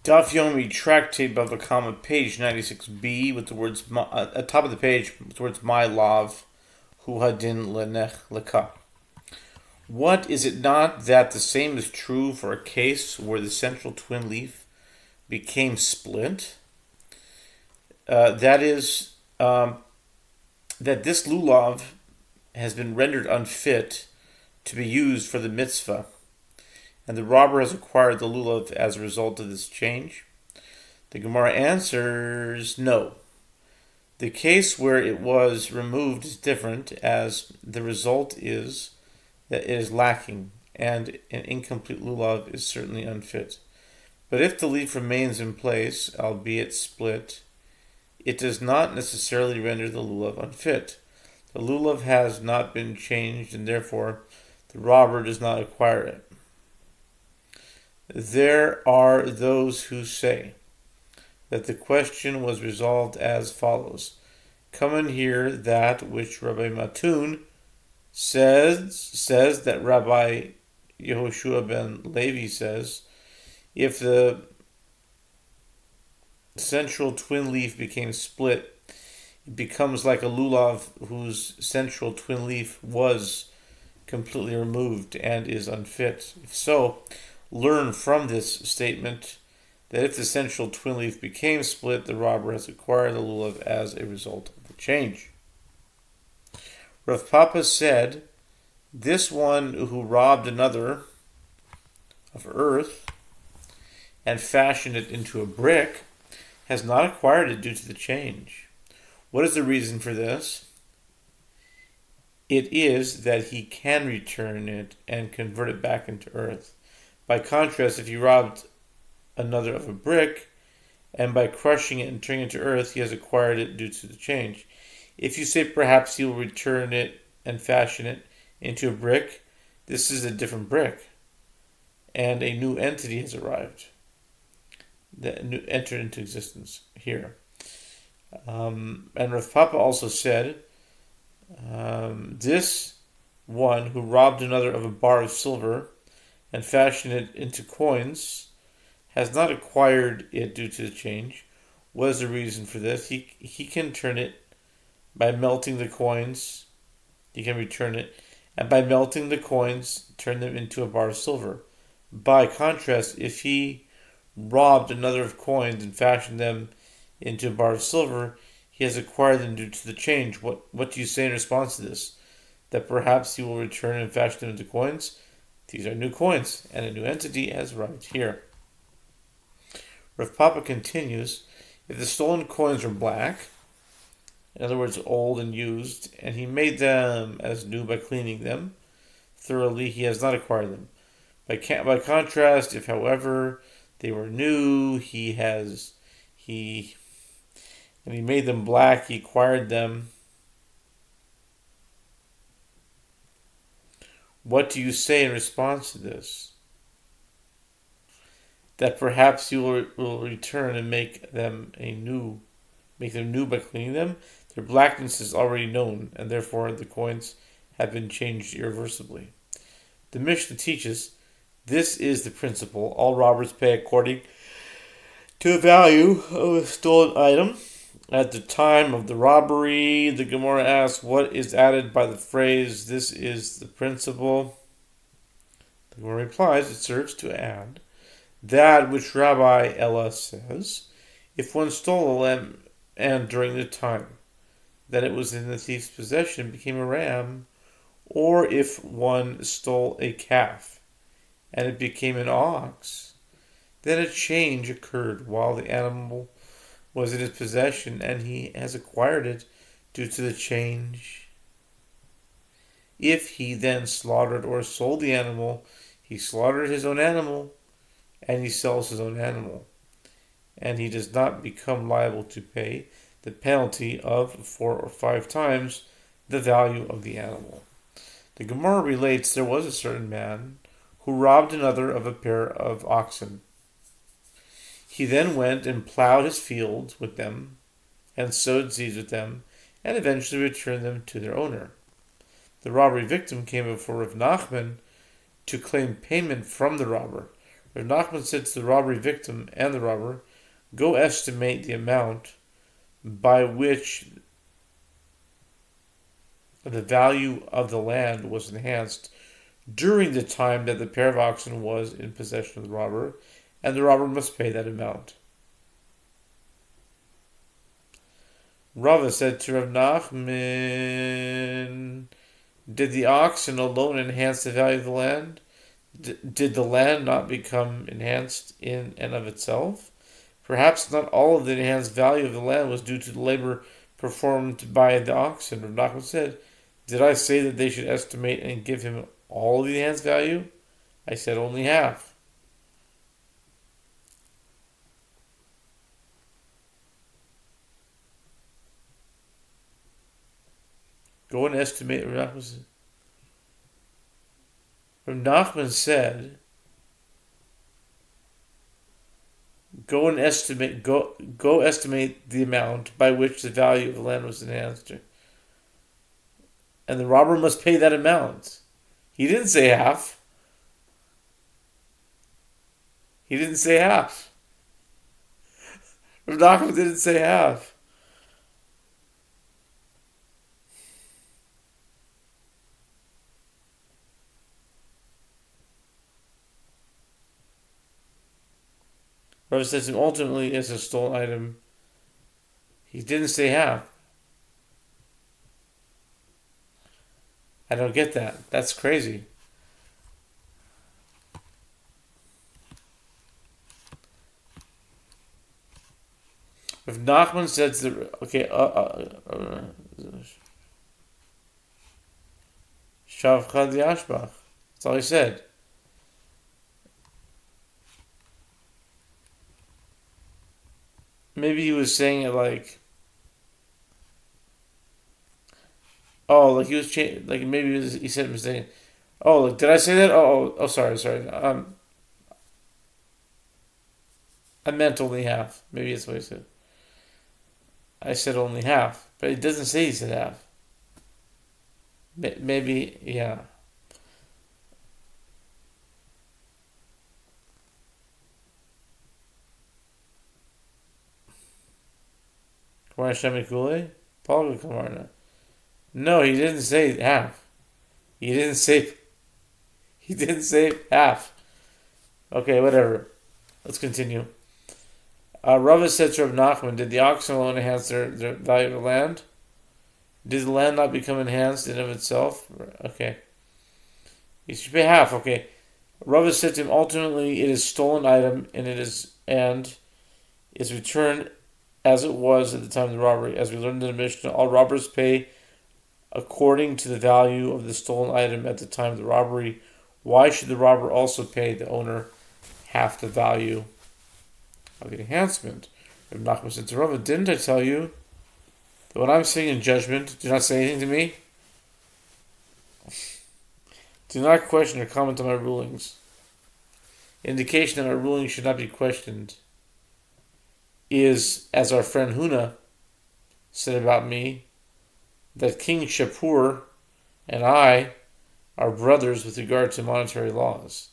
Daf Yomi tractate Bava, page 96b, with the words at top of the page with the words "My love, hu hadin lenech leka." What is it not that the same is true for a case where the central twin leaf became split? That is, that this lulav has been rendered unfit to be used for the mitzvah, and the robber has acquired the lulav as a result of this change? The Gemara answers no. The case where it was removed is different, as the result is that it is lacking, and an incomplete lulav is certainly unfit. But if the leaf remains in place, albeit split, it does not necessarily render the lulav unfit. The lulav has not been changed, and therefore the robber does not acquire it. There are those who say that the question was resolved as follows. Come and hear that which Rabbi Matun says that Rabbi Yehoshua ben Levi says, if the central twin leaf became split, it becomes like a lulav whose central twin leaf was completely removed and is unfit. If so, learn from this statement that if the central twin leaf became split, the robber has acquired the lulav as a result of the change. Rav Papa said, this one who robbed another of earth and fashioned it into a brick has not acquired it due to the change. What is the reason for this? It is that he can return it and convert it back into earth. By contrast, if he robbed another of a brick, and by crushing it and turning it to earth, he has acquired it due to the change. If you say perhaps he will return it and fashion it into a brick, this is a different brick, and a new entity has arrived, that entered into existence here. And Rav Papa also said, this one who robbed another of a bar of silver and fashioned it into coins has not acquired it due to the change. What is the reason for this? He can turn it by melting the coins. He can return it, and by melting the coins, turn them into a bar of silver. By contrast, if he robbed another of coins and fashioned them into a bar of silver, he has acquired them due to the change. What do you say in response to this? That perhaps he will return and fashion them into coins? These are new coins, and a new entity has arrived here. Rav Papa continues, if the stolen coins were black, in other words, old and used, and he made them as new by cleaning them thoroughly, he has not acquired them. By contrast, if, however, they were new, and he made them black, he acquired them. What do you say in response to this? That perhaps you will return and make them new by cleaning them? Their blackness is already known, and therefore the coins have been changed irreversibly. The Mishnah teaches, this is the principle. All robbers pay according to the value of a stolen item. At the time of the robbery, the Gemara asks, what is added by the phrase, this is the principle? The Gemara replies, it serves to add that which Rabbi Ella says, if one stole a lamb and during the time that it was in the thief's possession became a ram, or if one stole a calf and it became an ox, then a change occurred while the animal was in his possession, and he has acquired it due to the change. If he then slaughtered or sold the animal, he slaughtered his own animal, and he sells his own animal, and he does not become liable to pay the penalty of 4 or 5 times the value of the animal. The Gemara relates there was a certain man who robbed another of a pair of oxen. He then went and plowed his fields with them, and sowed seeds with them, and eventually returned them to their owner. The robbery victim came before Rav Nachman to claim payment from the robber. Rav Nachman said to the robbery victim and the robber, "Go estimate the amount by which the value of the land was enhanced during the time that the pair of oxen was in possession of the robber, and the robber must pay that amount." Rava said to Rav Nachman, "Did the oxen alone enhance the value of the land? Did the land not become enhanced in and of itself? Perhaps not all of the enhanced value of the land was due to the labor performed by the oxen." Rav Nachman said, "Did I say that they should estimate and give him all of the enhanced value? I said only half." Go and estimate. Rav Nachman said, Go estimate the amount by which the value of the land was enhanced, and the robber must pay that amount." He didn't say half. He didn't say half. Rav Nachman didn't say half. Rav says ultimately it's a stolen item. He didn't say half. I don't get that. That's crazy. If Nachman said to the Shavchad Yashbach, that's all he said. Maybe he was saying it like, like he was like maybe he said a mistake. Like, did I say that? Sorry. I meant only half. Maybe that's what he said. I said only half, but it doesn't say he said half. Maybe, yeah. Paul, no, he didn't say half. He didn't say half. Okay, whatever. Let's continue. Rava said to Rav Nachman, "Did the oxen alone enhance their value of the land? Did the land not become enhanced in of itself?" Okay. You should pay half. Okay. Rava said to him, "Ultimately, it is stolen item, and is returned as it was at the time of the robbery. As we learned in the Mishnah, all robbers pay according to the value of the stolen item at the time of the robbery. Why should the robber also pay the owner half the value of the enhancement?" Rav Nachman said to Rava, "Didn't I tell you that when I'm sitting in judgment, do not say anything to me? Do not question or comment on my rulings. Indication that my rulings should not be questioned is, as our friend Huna said about me, that King Shapur and I are brothers with regard to monetary laws.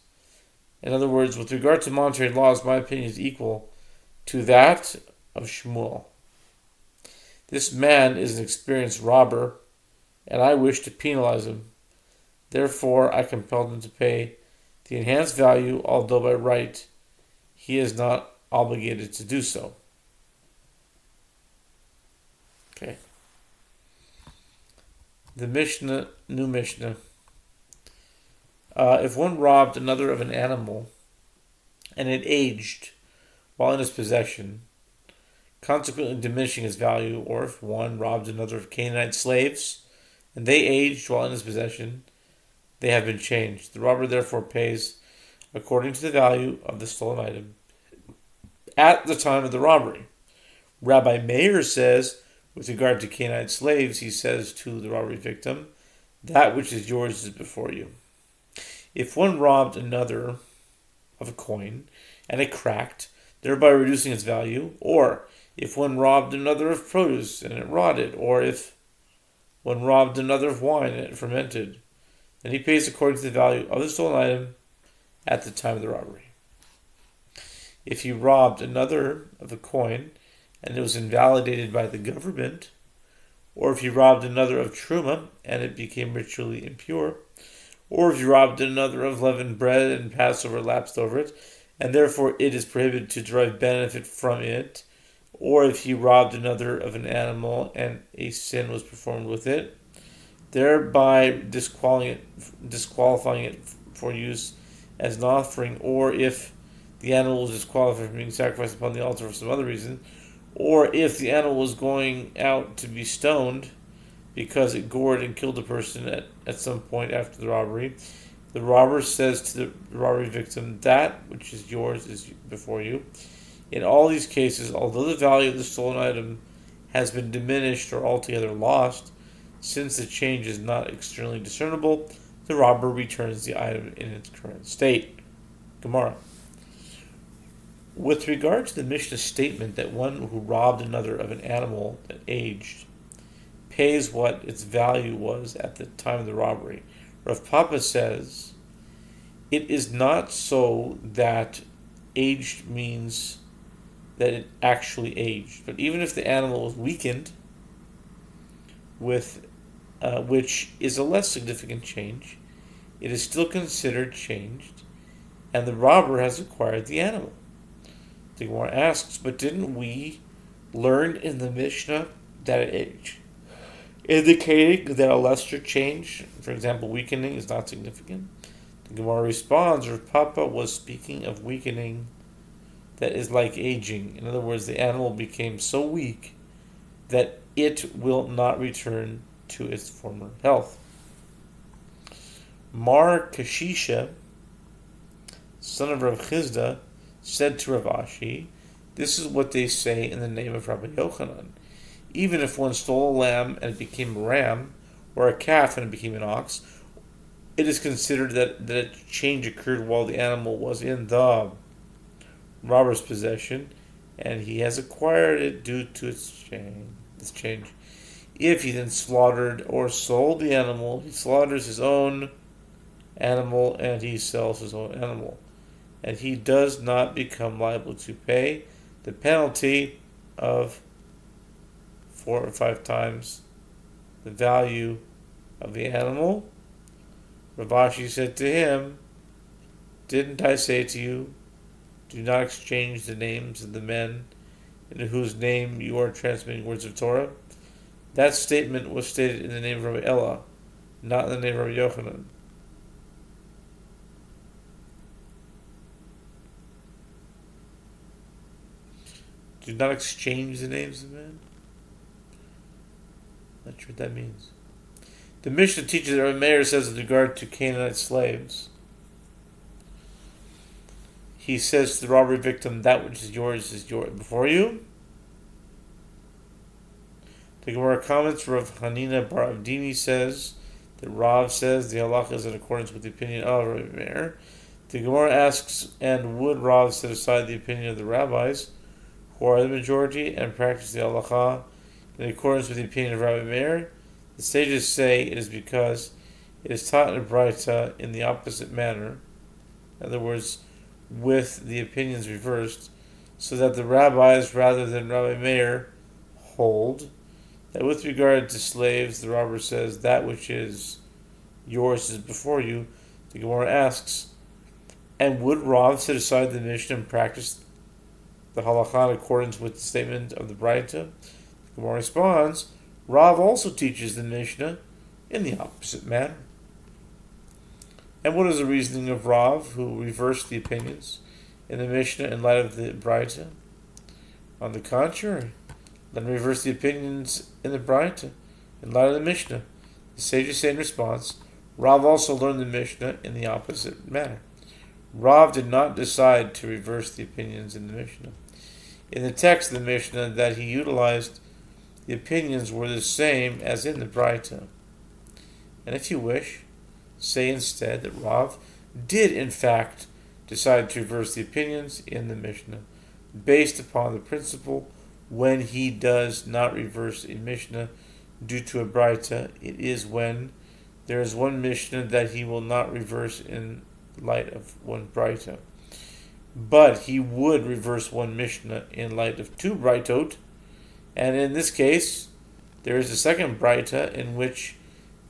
In other words, with regard to monetary laws, my opinion is equal to that of Shmuel. This man is an experienced robber, and I wish to penalize him. Therefore, I compelled him to pay the enhanced value, although by right he is not obligated to do so." Okay. The Mishnah, new Mishnah. If one robbed another of an animal and it aged while in his possession, consequently diminishing his value, or if one robbed another of Canaanite slaves and they aged while in his possession, they have been changed. The robber therefore pays according to the value of the stolen item at the time of the robbery. Rabbi Meir says, with regard to Canaanite slaves, he says to the robbery victim, "That which is yours is before you." If one robbed another of a coin and it cracked, thereby reducing its value, or if one robbed another of produce and it rotted, or if one robbed another of wine and it fermented, then he pays according to the value of the stolen item at the time of the robbery. If he robbed another of a coin and it was invalidated by the government, or if he robbed another of truma and it became ritually impure, or if he robbed another of leavened bread and Passover lapsed over it, and therefore it is prohibited to derive benefit from it, or if he robbed another of an animal and a sin was performed with it, thereby disqualifying it for use as an offering, or if the animal was disqualified from being sacrificed upon the altar for some other reason, or if the animal was going out to be stoned because it gored and killed a person at some point after the robbery, the robber says to the robbery victim, "That which is yours is before you." In all these cases, although the value of the stolen item has been diminished or altogether lost, since the change is not externally discernible, the robber returns the item in its current state. Gemara. With regard to the Mishnah's statement that one who robbed another of an animal that aged pays what its value was at the time of the robbery, Rav Papa says, it is not so that aged means that it actually aged, but even if the animal was weakened, with which is a less significant change, it is still considered changed, and the robber has acquired the animal. The Gemara asks, but didn't we learn in the Mishnah that it aged, indicating that a lesser change, for example weakening, is not significant? The Gemara responds, Rav Papa was speaking of weakening that is like aging. In other words, the animal became so weak that it will not return to its former health. Mar Kashisha, son of Rav Chizda, said to Rav Ashi, this is what they say in the name of Rabbi Yochanan. Even if one stole a lamb and it became a ram, or a calf and it became an ox, it is considered that a change occurred while the animal was in the robber's possession, and he has acquired it due to its change. If he then slaughtered or sold the animal, he slaughters his own animal and he sells his own animal, and he does not become liable to pay the penalty of 4 or 5 times the value of the animal. Rav Ashi said to him, didn't I say to you, do not exchange the names of the men in whose name you are transmitting words of Torah? That statement was stated in the name of Rabbi Ella, not in the name of Rabbi Yochanan. Do not exchange the names of men? Not sure what that means. The Mishnah teaches that Rabbi Meir says with regard to Canaanite slaves, he says to the robbery victim, that which is yours before you. The Gemara comments, Rav Hanina Bar Avdini says that Rav says the halacha is in accordance with the opinion of Rabbi Meir. The Gemara asks, and would Rav set aside the opinion of the rabbis, who are the majority, and practice the halacha in accordance with the opinion of Rabbi Meir? The sages say it is because it is taught in a Braita in the opposite manner, in other words, with the opinions reversed, so that the rabbis, rather than Rabbi Meir, hold that with regard to slaves, the robber says, that which is yours is before you. The Gemara asks, and would Rav set aside the Mishnah and practice the halakha in accordance with the statement of the Braita? The Gemara responds, Rav also teaches the Mishnah in the opposite manner. And what is the reasoning of Rav, who reversed the opinions in the Mishnah in light of the Braita? On the contrary, let him reverse the opinions in the Braita in light of the Mishnah. The sages say in response, Rav also learned the Mishnah in the opposite manner. Rav did not decide to reverse the opinions in the Mishnah. In the text of the Mishnah that he utilized, the opinions were the same as in the Braita. And if you wish, say instead that Rav did in fact decide to reverse the opinions in the Mishnah, based upon the principle when he does not reverse a Mishnah due to a Braita, it is when there is one Mishnah that he will not reverse in light of one Braita. but he would reverse one Mishnah in light of two Braitot, and in this case, there is a second Braita in which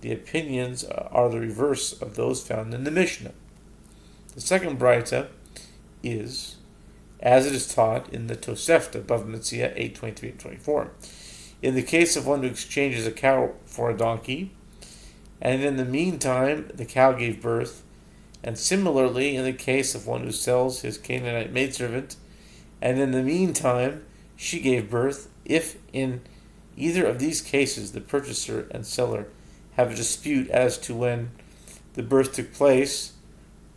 the opinions are the reverse of those found in the Mishnah. The second Braita is, as it is taught in the Tosefta, Bava Metzia 8:23 and 24. In the case of one who exchanges a cow for a donkey, and in the meantime the cow gave birth, and similarly in the case of one who sells his Canaanite maidservant, and in the meantime she gave birth, if in either of these cases the purchaser and seller have a dispute as to when the birth took place,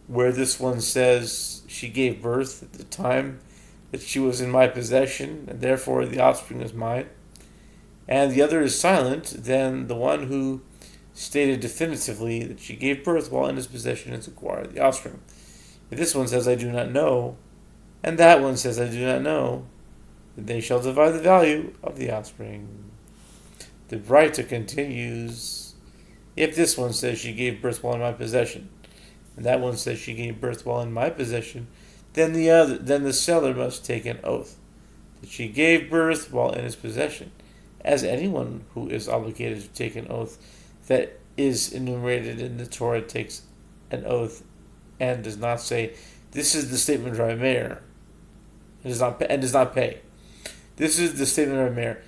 where this one says she gave birth at the time that she was in my possession, and therefore the offspring is mine, and the other is silent, then the one who stated definitively that she gave birth while in his possession has acquired the offspring. If this one says, I do not know, and that one says, I do not know, then they shall divide the value of the offspring. The Braita continues, if this one says she gave birth while in my possession, and that one says she gave birth while in my possession, then the seller must take an oath that she gave birth while in his possession, as anyone who is obligated to take an oath that is enumerated in the Torah takes an oath and does not say, this is the statement of Rabbi Meir, and does not pay. This is the statement of Rabbi Meir.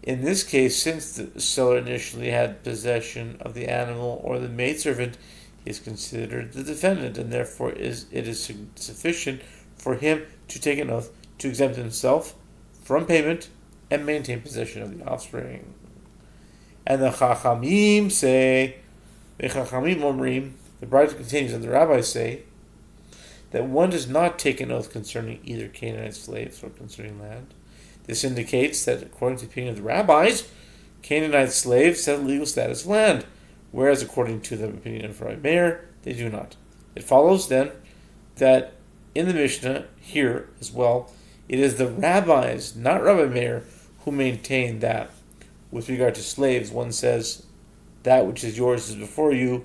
In this case, since the seller initially had possession of the animal or the maidservant, he is considered the defendant, and therefore it is sufficient for him to take an oath to exempt himself from payment and maintain possession of the offspring. And the Chachamim say, the Chachamim Omrim, the Braita continues, and the rabbis say, that one does not take an oath concerning either Canaanite slaves or concerning land. This indicates that, according to the opinion of the rabbis, Canaanite slaves have legal status of land, whereas according to the opinion of Rabbi Meir, they do not. It follows, then, that in the Mishnah, here as well, it is the rabbis, not Rabbi Meir, who maintain that, with regard to slaves, one says, that which is yours is before you,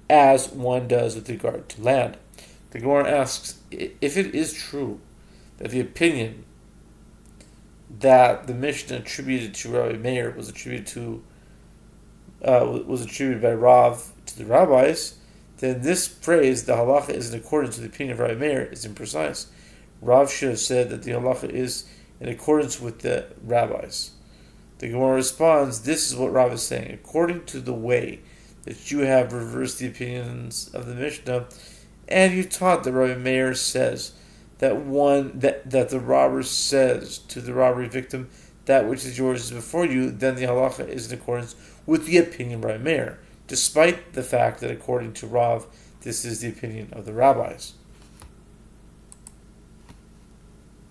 as one does with regard to land. The Gemara asks, if it is true that the opinion that the Mishnah attributed to Rabbi Meir was attributed by Rav to the rabbis, then this praise, the halacha is in accordance with the opinion of Rabbi Meir, is imprecise. Rav should have said that the halacha is in accordance with the rabbis. The Gemara responds, this is what Rav is saying. According to the way that you have reversed the opinions of the Mishnah, and you taught that Rabbi Meir says that that the robber says to the robbery victim, that which is yours is before you, then the halacha is in accordance with the opinion of Rabbi Meir, despite the fact that according to Rav, this is the opinion of the rabbis.